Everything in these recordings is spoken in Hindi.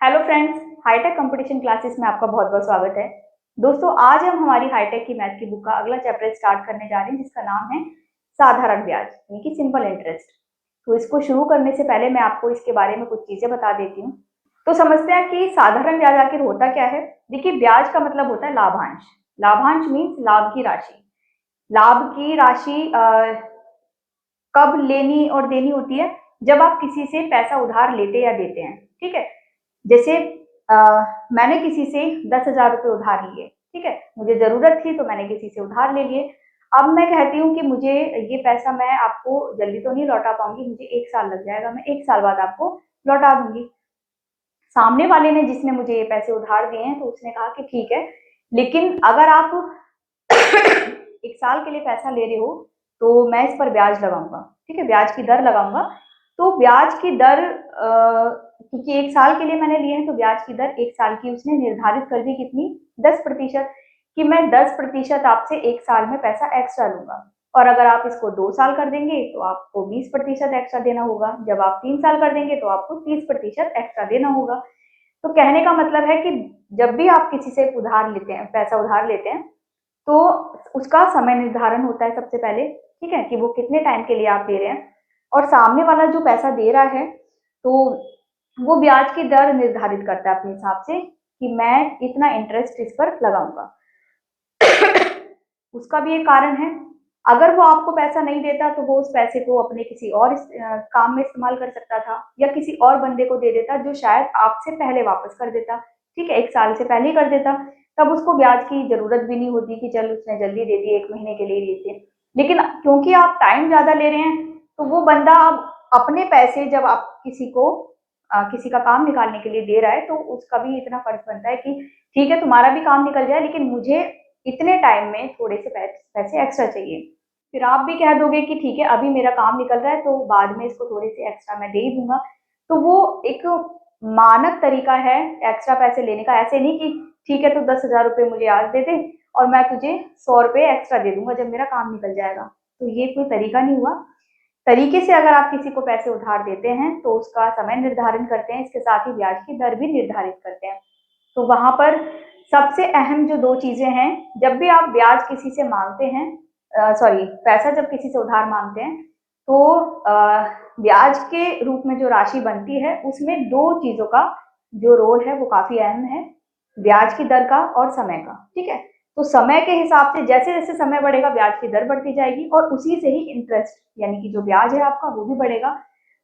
Hello friends, hi tech competition classes में आपका बहुत बहुत स्वागत है। दोस्तों, आज हम हमारी हाईटेक की मैथ की बुक का अगला चैप्टर स्टार्ट करने जा रहे हैं, जिसका नाम है साधारण ब्याज यानी कि सिंपल इंटरेस्ट। तो इसको शुरू करने से पहले मैं आपको इसके बारे में कुछ चीजें बता देती हूँ। तो समझते हैं कि साधारण ब्याज आखिर होता क्या है। देखिए, ब्याज का मतलब होता है लाभांश। लाभांश मीन्स लाभ की राशि। लाभ की राशि कब लेनी और देनी होती है? जब आप किसी से पैसा उधार लेते या देते हैं। ठीक है, जैसे मैंने किसी से 10,000 रुपये उधार लिए। ठीक है, मुझे जरूरत थी तो मैंने किसी से उधार ले लिए। अब मैं कहती हूँ कि मुझे ये पैसा मैं आपको जल्दी तो नहीं लौटा पाऊंगी, मुझे 1 साल लग जाएगा, मैं 1 साल बाद आपको लौटा दूंगी। सामने वाले ने, जिसने मुझे ये पैसे उधार दिए हैं, तो उसने कहा कि ठीक है, लेकिन अगर आप 1 साल के लिए पैसा ले रहे हो तो मैं इस पर ब्याज लगाऊंगा। ठीक है, ब्याज की दर लगाऊंगा। तो ब्याज की दर क्योंकि 1 साल के लिए मैंने लिए हैं, तो ब्याज की दर 1 साल की उसने निर्धारित कर दी। कितनी? 10%। कि मैं 10% आपसे 1 साल में पैसा एक्स्ट्रा लूंगा, और अगर आप इसको 2 साल कर देंगे तो आपको 20% एक्स्ट्रा देना होगा। जब आप 3 साल कर देंगे तो आपको 30% एक्स्ट्रा देना होगा। तो कहने का मतलब है कि जब भी आप किसी से उधार लेते हैं, पैसा उधार लेते हैं, तो उसका समय निर्धारण होता है सबसे पहले। ठीक है, कि वो कितने टाइम के लिए आप दे रहे हैं, और सामने वाला जो पैसा दे रहा है तो वो ब्याज की दर निर्धारित करता है अपने हिसाब से कि मैं इतना इंटरेस्ट इस पर लगाऊंगा। उसका भी एक कारण है। अगर वो आपको पैसा नहीं देता तो वो उस पैसे को अपने किसी और काम में इस्तेमाल कर सकता था, या किसी और बंदे को दे देता जो शायद आपसे पहले वापस कर देता। ठीक है, 1 साल से पहले ही कर देता, तब उसको ब्याज की जरूरत भी नहीं होती कि चल उसने जल्दी दे दिए, 1 महीने के लिए दिए थे। लेकिन क्योंकि आप टाइम ज्यादा ले रहे हैं, तो वो बंदा अब अपने पैसे जब आप किसी को किसी का काम निकालने के लिए दे रहा है, तो उसका भी इतना फर्ज बनता है कि ठीक है, तुम्हारा भी काम निकल जाए, लेकिन मुझे इतने टाइम में थोड़े से पैसे एक्स्ट्रा चाहिए। फिर आप भी कह दोगे कि ठीक है, अभी मेरा काम निकल रहा है तो बाद में इसको थोड़े से एक्स्ट्रा मैं दे ही दूंगा। तो वो एक मानक तरीका है एक्स्ट्रा पैसे लेने का। ऐसे नहीं कि ठीक है, तो 10,000 रुपये मुझे आज दे दे और मैं तुझे 100 रुपये एक्स्ट्रा दे दूंगा जब मेरा काम निकल जाएगा। तो ये कोई तरीका नहीं हुआ। तरीके से अगर आप किसी को पैसे उधार देते हैं तो उसका समय निर्धारण करते हैं, इसके साथ ही ब्याज की दर भी निर्धारित करते हैं। तो वहां पर सबसे अहम जो दो चीजें हैं, जब भी आप ब्याज किसी से मांगते हैं, सॉरी, पैसा जब किसी से उधार मांगते हैं, तो ब्याज के रूप में जो राशि बनती है उसमें दो चीजों का जो रोल है वो काफी अहम है, ब्याज की दर का और समय का। ठीक है, तो समय के हिसाब से जैसे जैसे समय बढ़ेगा ब्याज की दर बढ़ती जाएगी, और उसी से ही इंटरेस्ट यानी कि जो ब्याज है आपका वो भी बढ़ेगा।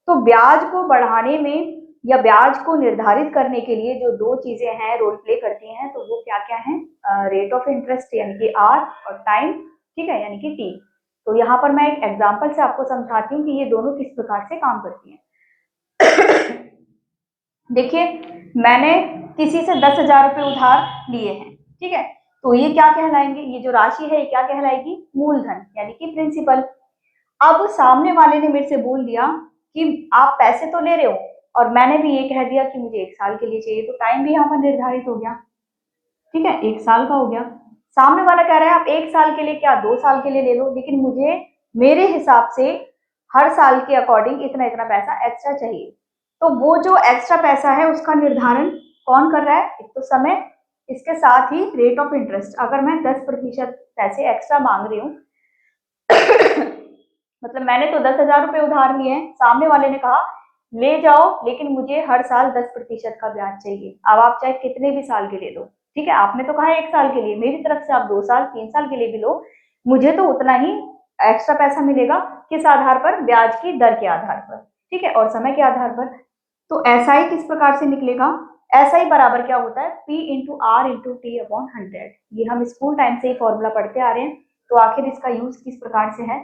तो ब्याज को बढ़ाने में या ब्याज को निर्धारित करने के लिए जो दो चीजें हैं रोल प्ले करती हैं, तो वो क्या क्या है? रेट ऑफ इंटरेस्ट यानी कि आर, और टाइम, ठीक है, यानी कि टी। तो यहाँ पर मैं एक एग्जांपल से आपको समझाती हूँ कि ये दोनों किस प्रकार से काम करती हैं। देखिए, मैंने किसी से 10,000 रुपये उधार लिए हैं। ठीक है, तो ये क्या कहलाएंगे? ये जो राशि है ये क्या कहलाएगी? मूलधन यानी कि प्रिंसिपल। अब सामने वाले ने मेरे से बोल दिया कि आप पैसे तो ले रहे हो, और मैंने भी ये कह दिया कि मुझे 1 साल के लिए चाहिए, तो टाइम भी यहाँ पर निर्धारित हो गया। ठीक है, 1 साल का हो गया। सामने वाला कह रहा है आप 1 साल के लिए क्या 2 साल के लिए ले लो, लेकिन मुझे मेरे हिसाब से हर साल के अकॉर्डिंग इतना इतना पैसा एक्स्ट्रा चाहिए। तो वो जो एक्स्ट्रा पैसा है उसका निर्धारण कौन कर रहा है? एक तो समय, इसके साथ ही रेट ऑफ इंटरेस्ट। अगर मैं 10% पैसे एक्स्ट्रा मांग रही हूँ, मतलब मैंने तो 10,000 रुपये उधार लिए हैं, सामने वाले ने कहा ले जाओ, लेकिन मुझे हर साल 10% का ब्याज चाहिए। अब आप चाहे कितने भी साल के ले लो। ठीक है, आपने तो कहा 1 साल के लिए, मेरी तरफ से आप 2 साल 3 साल के लिए भी लो, मुझे तो उतना ही एक्स्ट्रा पैसा मिलेगा। किस आधार पर? ब्याज की दर के आधार पर। ठीक है, और समय के आधार पर। तो ऐसा ही किस प्रकार से निकलेगा? ऐसा ही बराबर क्या होता है? P into R into T upon 100। ये हम स्कूल टाइम से ही फॉर्मूला पढ़ते आ रहे हैं। तो आखिर इसका यूज किस प्रकार से है?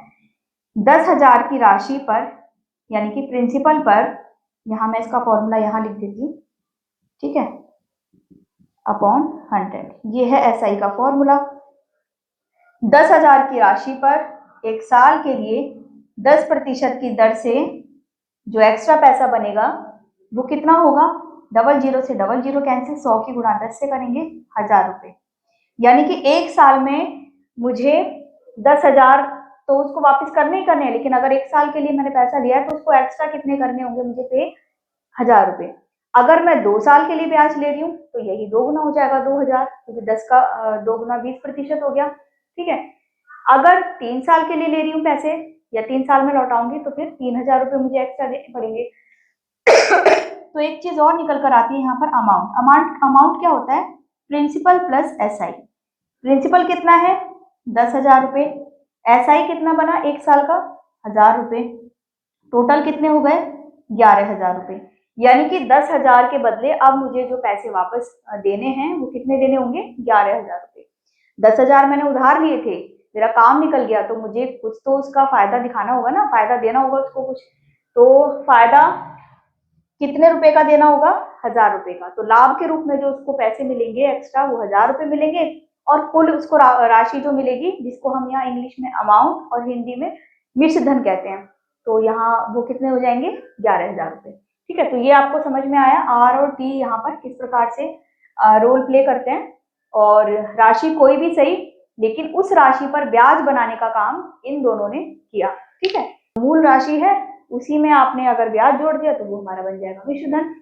10,000 की राशि पर यानी कि प्रिंसिपल पर, यहां मैं इसका फॉर्मूला यहां लिख देती हूँ, ठीक है, अपॉन 100। ये है एसआई का फॉर्मूला। 10,000 की राशि पर 1 साल के लिए 10% की दर से जो एक्स्ट्रा पैसा बनेगा वो कितना होगा? डबल जीरो से डबल जीरो कैंसिल, 100 की गुणा 10 से करेंगे 1,000 रुपये। यानी कि 1 साल में मुझे 10,000 तो उसको वापस करने ही करने हैं, लेकिन अगर 1 साल के लिए मैंने पैसा लिया है तो उसको एक्स्ट्रा कितने करने होंगे मुझे पे? 1,000 रुपये। अगर मैं 2 साल के लिए ब्याज ले रही हूँ तो यही 2 गुना हो जाएगा 2000, क्योंकि 10 का 2 गुना 20% हो गया। ठीक है, अगर 3 साल के लिए ले रही हूँ पैसे या 3 साल में लौटाऊंगी तो फिर 3000 रुपये मुझे एक्स्ट्रा देने पड़ेंगे। तो एक चीज और निकल कर आती है यहाँ पर, अमाउंट। अमाउंट क्या होता है? Principal plus SI. प्रिंसिपल कितना है? 10,000 रुपये। एसआई कितना बना एक साल का? 1000 रुपये। टोटल कितने हो गए? 11,000 रुपये। यानी कि 10,000 के बदले अब मुझे जो पैसे वापस देने हैं वो कितने देने होंगे? 11,000 रुपये। 10,000 मैंने उधार लिए थे, मेरा काम निकल गया तो मुझे कुछ तो उसका फायदा दिखाना होगा ना, फायदा देना होगा उसको कुछ। तो फायदा कितने रुपए का देना होगा? 1000 रुपए का। तो लाभ के रूप में जो उसको पैसे मिलेंगे एक्स्ट्रा वो 1000 रुपए मिलेंगे, और कुल उसको राशि जो मिलेगी, जिसको हम यहाँ इंग्लिश में अमाउंट और हिंदी में मिश्र धन कहते हैं, तो यहाँ वो कितने हो जाएंगे? 11,000 रुपए। ठीक है, तो ये आपको समझ में आया आर और टी यहाँ पर किस प्रकार से रोल प्ले करते हैं। और राशि कोई भी सही, लेकिन उस राशि पर ब्याज बनाने का काम इन दोनों ने किया। ठीक है, मूल राशि है, उसी में आपने अगर ब्याज जोड़ दिया तो वो हमारा बन जाएगा मिश्र धन।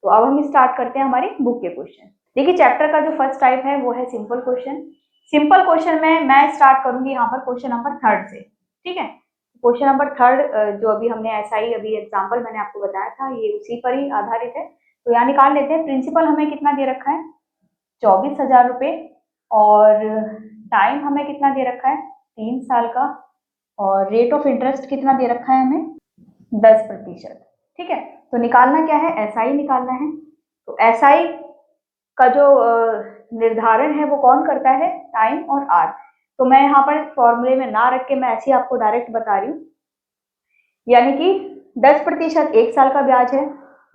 तो अब हम स्टार्ट करते हैं हमारी बुक के क्वेश्चन। देखिए, चैप्टर का जो फर्स्ट टाइप है वो है सिंपल क्वेश्चन। सिंपल क्वेश्चन में मैं स्टार्ट करूंगी यहाँ पर क्वेश्चन नंबर 3 से। ठीक है, क्वेश्चन नंबर 3 जो अभी हमने एसआई अभी एग्जाम्पल मैंने आपको बताया था, ये उसी पर ही आधारित है। तो यहाँ निकाल लेते हैं। प्रिंसिपल हमें कितना दे रखा है? 24,000 रुपये। और टाइम हमें कितना दे रखा है? 3 साल का। और रेट ऑफ इंटरेस्ट कितना दे रखा है हमें? 10%। ठीक है, तो निकालना क्या है? एसआई निकालना है। तो एसआई का जो निर्धारण है वो कौन करता है? टाइम और आर। तो मैं यहाँ पर फॉर्मूले में ना रख के मैं ऐसे आपको डायरेक्ट बता रही हूँ। यानी कि 10% एक साल का ब्याज है,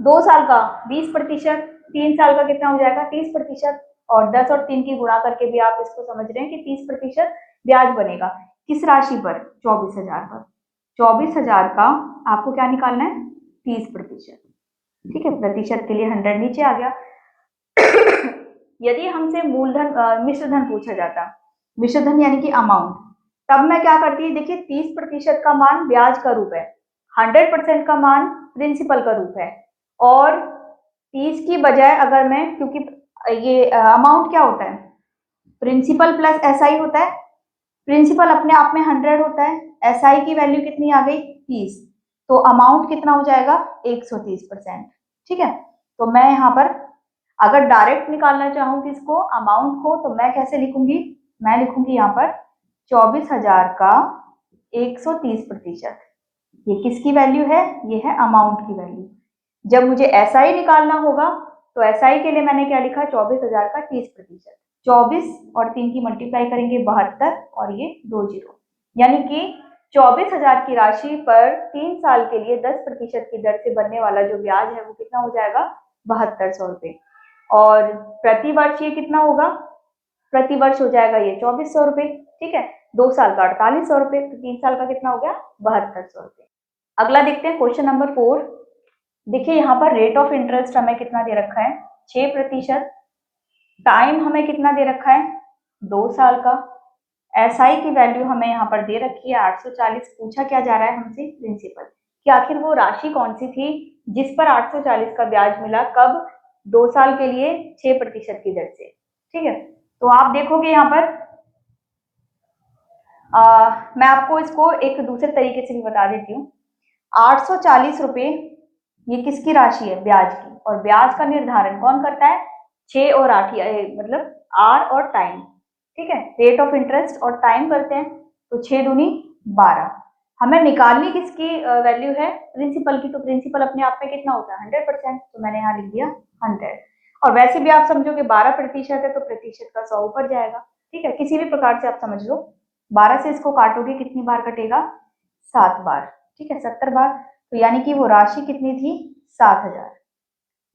2 साल का 20%, 3 साल का कितना हो जाएगा? 30%। और 10 और 3 की गुणा करके भी आप इसको समझ रहे हैं कि 30% ब्याज बनेगा। किस राशि पर? 24,000 पर। 24,000 का आपको क्या निकालना है? 30%। ठीक है, प्रतिशत के लिए 100 नीचे आ गया। यदि हमसे मूलधन मिश्र धन पूछा जाता, मिश्र धन यानी कि अमाउंट, तब मैं क्या करती? देखिए, 30% का मान ब्याज का रूप है, 100% का मान प्रिंसिपल का रूप है। और 30 की बजाय अगर मैं, क्योंकि ये अमाउंट क्या होता है? प्रिंसिपल प्लस एसआई होता है। प्रिंसिपल अपने आप में 100 होता है, एसआई की वैल्यू कितनी आ गई? 30। तो अमाउंट कितना हो जाएगा? 130%। ठीक है, तो मैं यहाँ पर अगर डायरेक्ट निकालना चाहूँ किसको? अमाउंट को, तो मैं कैसे लिखूंगी? मैं लिखूंगी यहाँ पर 24,000 का 130%। ये किसकी वैल्यू है? ये है अमाउंट की वैल्यू। जब मुझे एसआई निकालना होगा तो एसआई के लिए मैंने क्या लिखा? 24,000 का 30%। 24 और 3 की मल्टीप्लाई करेंगे 72, और ये 2 जीरो, यानी कि 24,000 की राशि पर 3 साल के लिए 10% की दर से बनने वाला जो ब्याज है वो कितना हो जाएगा? 7200 रुपये। और प्रति वर्ष ये कितना होगा? प्रति वर्ष हो जाएगा ये 2400 रुपये। ठीक है, 2 साल का 4800 रुपये, तो 3 साल का कितना हो गया? 7200 रुपये। अगला देखते हैं क्वेश्चन नंबर 4। देखिए, यहाँ पर रेट ऑफ इंटरेस्ट हमें कितना दे रखा है? 6%। टाइम हमें कितना दे रखा है? 2 साल का। एसआई की वैल्यू हमें यहाँ पर दे रखी है 840। पूछा क्या जा रहा है हमसे? प्रिंसिपल, कि आखिर वो राशि कौन सी थी जिस पर 840 का ब्याज मिला, कब? 2 साल के लिए 6% की दर से। ठीक है, तो आप देखोगे यहाँ पर मैं आपको इसको एक दूसरे तरीके से भी बता देती हूँ। 840 रुपये ये किसकी राशि है? ब्याज की। और ब्याज का निर्धारण कौन करता है? 6 और 8, मतलब आर और टाइम। ठीक है, रेट ऑफ इंटरेस्ट और टाइम करते हैं, तो 6 दूनी 12। हमें निकालनी किसकी वैल्यू है? प्रिंसिपल की। तो प्रिंसिपल अपने आप में कितना होता है? 100%। तो मैंने यहाँ लिख दिया 100। और वैसे भी आप समझो कि 12% है तो प्रतिशत का 100 ऊपर जाएगा। ठीक है, किसी भी प्रकार से आप समझ लो। 12 से इसको काटोगे कितनी बार कटेगा? 7 बार। ठीक है, 70 बार। तो यानी कि वो राशि कितनी थी? 7,000।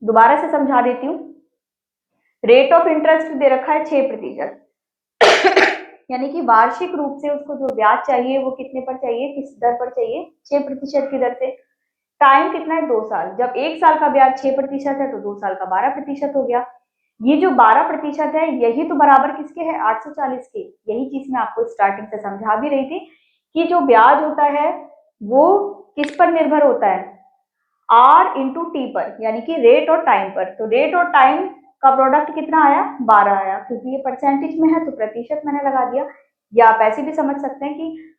दोबारा से समझा देती हूँ। रेट ऑफ इंटरेस्ट दे रखा है 6%, यानी कि वार्षिक रूप से उसको जो ब्याज चाहिए वो कितने पर चाहिए? किस दर पर चाहिए? 6% की दर से। टाइम कितना है? 2 साल। जब 1 साल का ब्याज 6% है तो 2 साल का 12% हो गया। ये जो 12% है यही तो बराबर किसके है? 840 के। यही चीज मैं आपको स्टार्टिंग से समझा भी रही थी कि जो ब्याज होता है वो किस पर निर्भर होता है? आर इंटू टी पर, यानी कि रेट और टाइम पर। तो रेट और टाइम का प्रोडक्ट कितना आया, 12 आया, क्योंकि ये परसेंटेज में है तो प्रतिशत मैंने लगा दिया। या आप ऐसे भी समझ सकते हैं कि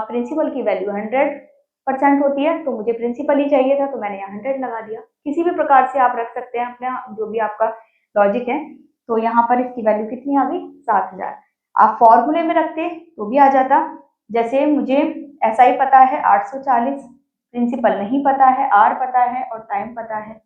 प्रिंसिपल की वैल्यू 100% होती है, तो मुझे प्रिंसिपल ही चाहिए था, तो मैंने यहाँ 100 लगा दिया। किसी भी प्रकार से आप रख सकते हैं अपना, जो भी आपका लॉजिक है। तो यहाँ पर इसकी वैल्यू कितनी आ गई, 7000। आप फॉर्मूले में रखते तो भी आ जाता। जैसे मुझे SI पता है 840, प्रिंसिपल नहीं पता है, आर पता है और टाइम पता है,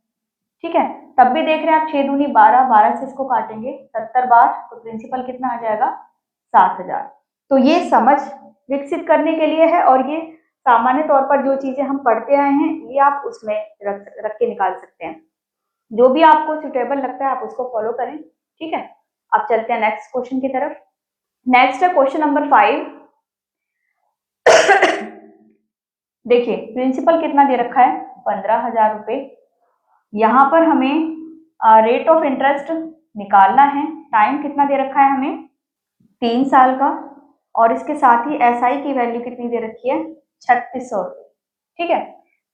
ठीक है। तब भी देख रहे हैं आप 6 दूनी 12, 12 से इसको काटेंगे 70 बार, तो प्रिंसिपल कितना आ जाएगा, 7000। तो ये समझ विकसित करने के लिए है, और ये सामान्य तौर पर जो चीजें हम पढ़ते आए हैं ये आप उसमें रख के निकाल सकते हैं। जो भी आपको सुटेबल लगता है आप उसको फॉलो करें, ठीक है। अब चलते हैं नेक्स्ट क्वेश्चन की तरफ। नेक्स्ट है क्वेश्चन नंबर 5। देखिए प्रिंसिपल कितना दे रखा है, 15,000 रुपए। यहाँ पर हमें रेट ऑफ इंटरेस्ट निकालना है। टाइम कितना दे रखा है हमें, 3 साल का, और इसके साथ ही SI की वैल्यू कितनी दे रखी है, 3600 रुपये, ठीक है।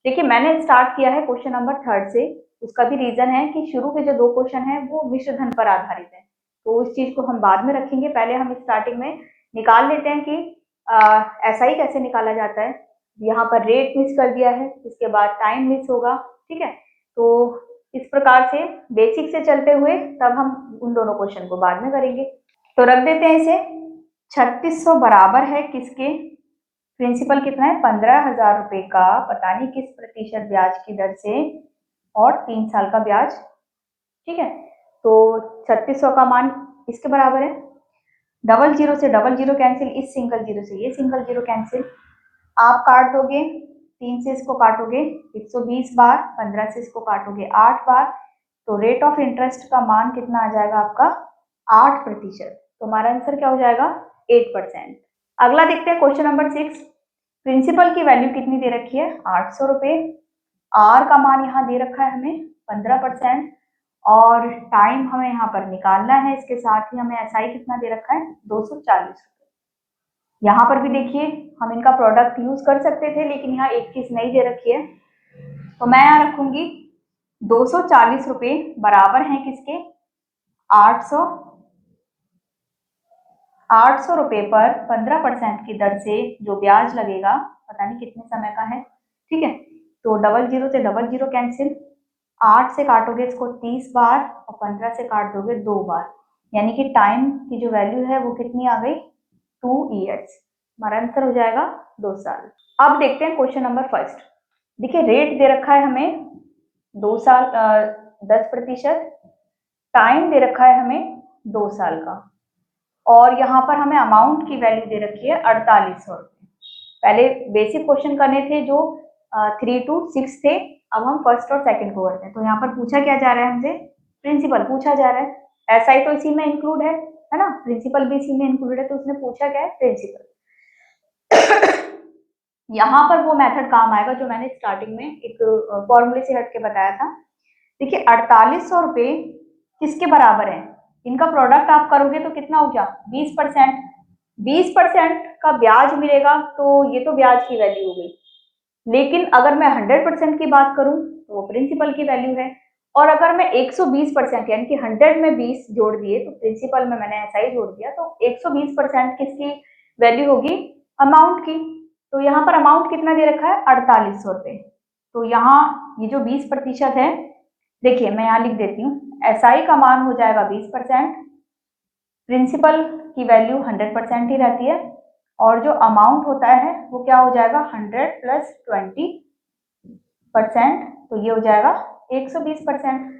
देखिए मैंने स्टार्ट किया है क्वेश्चन नंबर 3 से। उसका भी रीजन है कि शुरू के जो 2 क्वेश्चन है वो मिश्र धन पर आधारित है, तो उस चीज को हम बाद में रखेंगे। पहले हम स्टार्टिंग में निकाल लेते हैं कि SI कैसे निकाला जाता है। यहाँ पर रेट मिस कर दिया है, इसके बाद टाइम मिस होगा, ठीक है। तो इस प्रकार से बेसिक से चलते हुए तब हम उन दोनों क्वेश्चन को बाद में करेंगे। तो रख देते हैं इसे। 3600 बराबर है किसके, प्रिंसिपल कितना है, 15,000 रुपए का, पता नहीं किस प्रतिशत ब्याज की दर से, और 3 साल का ब्याज, ठीक है। तो 3600 का मान इसके बराबर है। डबल जीरो से डबल जीरो कैंसिल, इस सिंगल जीरो से ये सिंगल जीरो कैंसिल। आप काट दोगे, 3 से इसको काटोगे 120 बार, 15 से इसको काटोगे 8 बार, तो रेट ऑफ इंटरेस्ट का मान कितना आ जाएगा आपका, 8%। तो हमारा आंसर क्या हो जाएगा, 8%। अगला देखते हैं क्वेश्चन नंबर 6। प्रिंसिपल की वैल्यू कितनी दे रखी है, 800 रुपए। आर का मान यहाँ दे रखा है हमें 15%, और टाइम हमें यहाँ पर निकालना है। इसके साथ ही हमें SI कितना दे रखा है, 240 रुपए। यहाँ पर भी देखिए हम इनका प्रोडक्ट यूज कर सकते थे, लेकिन यहाँ एक चीज नहीं दे रखी है, तो मैं यहाँ रखूंगी 240 रुपए बराबर है किसके, 800 रुपए पर 15% की दर से जो ब्याज लगेगा, पता नहीं कितने समय का है, ठीक है। तो डबल जीरो से डबल जीरो कैंसिल, 8 से काटोगे इसको 30 बार, और 15 से काट दोगे 2 बार, यानी कि टाइम की जो वैल्यू है वो कितनी आ गई, 2 ईयर्स। हमारा आंसर हो जाएगा 2 साल। अब देखते हैं क्वेश्चन नंबर 1। देखिए रेट दे रखा है हमें 2 साल 10%, टाइम दे रखा है हमें 2 साल का, और यहाँ पर हमें अमाउंट की वैल्यू दे रखी है 4800 रुपये। पहले बेसिक क्वेश्चन करने थे जो 3 to 6 थे, अब हम फर्स्ट और सेकंड को करते हैं। तो यहाँ पर पूछा क्या जा रहा है हमसे, प्रिंसिपल पूछा जा रहा है। SI तो इसी में इंक्लूड है ना, प्रिंसिपल भी इसी में इंक्लूड है, तो उसने पूछा क्या है, प्रिंसिपल। यहाँ पर वो मेथड काम आएगा जो मैंने स्टार्टिंग में एक फॉर्मूले से हट के बताया था। देखिए 4800 रुपये किसके बराबर है, इनका प्रोडक्ट आप करोगे तो कितना हो गया, 20%। 20% का ब्याज मिलेगा, तो ये तो ब्याज की वैल्यू हो गई। लेकिन अगर मैं 100% की बात करूं तो वो प्रिंसिपल की वैल्यू है, और अगर मैं 120% यानी कि 100 में 20 जोड़ दिए, तो प्रिंसिपल में मैंने SI जोड़ दिया, तो 120% किसकी वैल्यू होगी, अमाउंट की। तो यहाँ पर अमाउंट कितना दे रखा है, 4800 रुपये। तो यहाँ ये जो 20% है, देखिए मैं यहाँ लिख देती हूँ, SI का मान हो जाएगा 20%, प्रिंसिपल की वैल्यू 100% ही रहती है, और जो अमाउंट होता है वो क्या हो जाएगा, 100 + 20%, तो ये हो जाएगा 120%।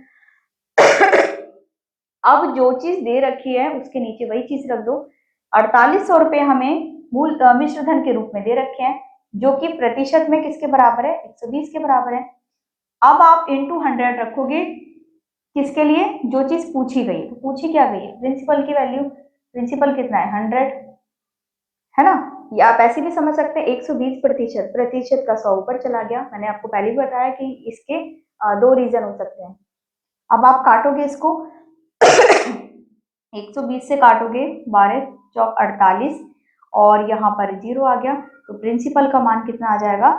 अब जो चीज दे रखी है उसके नीचे वही चीज रख दो। 4800 रुपये हमें मूल मिश्र धन के रूप में दे रखे हैं, जो कि प्रतिशत में किसके बराबर है, 120 के बराबर है। अब आप इंटू 100 रखोगे किसके लिए, जो चीज पूछी गई। तो पूछी क्या गई है, प्रिंसिपल की वैल्यू। प्रिंसिपल कितना है, 100 है ना। या आप ऐसे भी समझ सकते हैं 120%, प्रतिशत का 100 ऊपर चला गया। मैंने आपको पहले भी बताया कि इसके 2 रीजन हो सकते हैं। अब आप काटोगे इसको 120 से काटोगे 12 चौक 48, और यहाँ पर 0 आ गया, तो प्रिंसिपल का मान कितना आ जाएगा,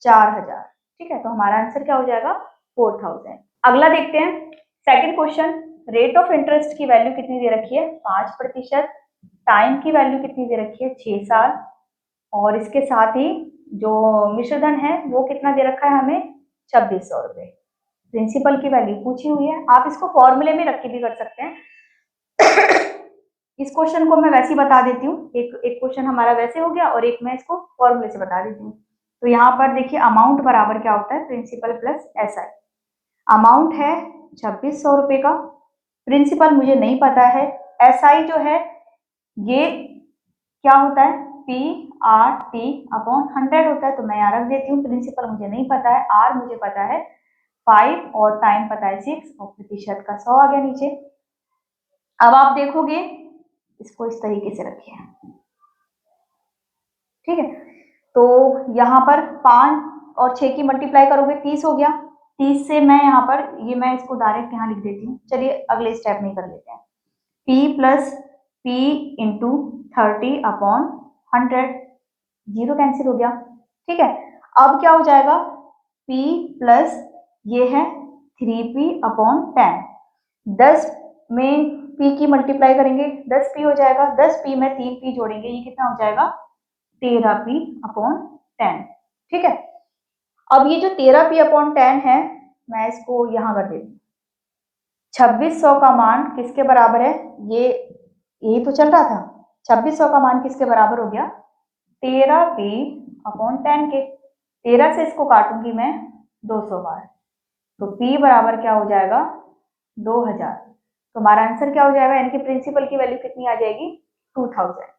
4000, ठीक है, तो हमारा आंसर क्या हो जाएगा 4000। अगला देखते हैं second question. Rate of interest की वैल्यू कितनी दे रखी है 5%, टाइम की वैल्यू कितनी दे रखी है 6 साल, और इसके साथ ही जो मिश्रधन है वो कितना दे रखा है हमें 2600 रुपए। प्रिंसिपल की वैल्यू पूछी हुई है, आप इसको फॉर्मूले में रख के भी कर सकते हैं। इस क्वेश्चन को मैं वैसे ही बता देती हूँ, एक क्वेश्चन हमारा वैसे हो गया और एक मैं इसको फॉर्मूले से बता देती हूँ। तो यहाँ पर देखिए अमाउंट बराबर क्या होता है प्रिंसिपल प्लस एसआई। अमाउंट है 2600 रुपए का, प्रिंसिपल मुझे नहीं पता है, एसआई जो है ये क्या होता है पी आर टी अपॉन 100 होता है, तो मैं यहाँ रख देती हूँ। प्रिंसिपल मुझे नहीं पता है, आर मुझे पता है 5 और टाइम पता है 6 और प्रतिशत का 100 आ गया नीचे। अब आप देखोगे इसको इस तरीके से रखिए, ठीक है। तो यहाँ पर 5 और 6 की मल्टीप्लाई करोगे 30 हो गया। 30 से मैं यहाँ पर मैं इसको डायरेक्ट यहाँ लिख देती हूँ। चलिए अगले स्टेप में कर लेते हैं। p plus P into 30 upon 100, zero cancel हो गया, ठीक है। अब क्या हो जाएगा p प्लस ये है 3p अपॉन 10, 10 में p की मल्टीप्लाई करेंगे 10p हो जाएगा, 10p में 3p जोड़ेंगे ये कितना हो जाएगा 13p अपॉन 10, ठीक है। अब ये जो 13p अपॉन 10 है मैं इसको यहाँ कर देती हूँ। 2600 का मान किसके बराबर है, ये तो चल रहा था। 2600 का मान किसके बराबर हो गया 13p अपॉन 10 के। 13 से इसको काटूंगी मैं 200 बार, तो p बराबर क्या हो जाएगा 2000। तो हमारा आंसर क्या हो जाएगा, यानी कि प्रिंसिपल की वैल्यू कितनी आ जाएगी 2000।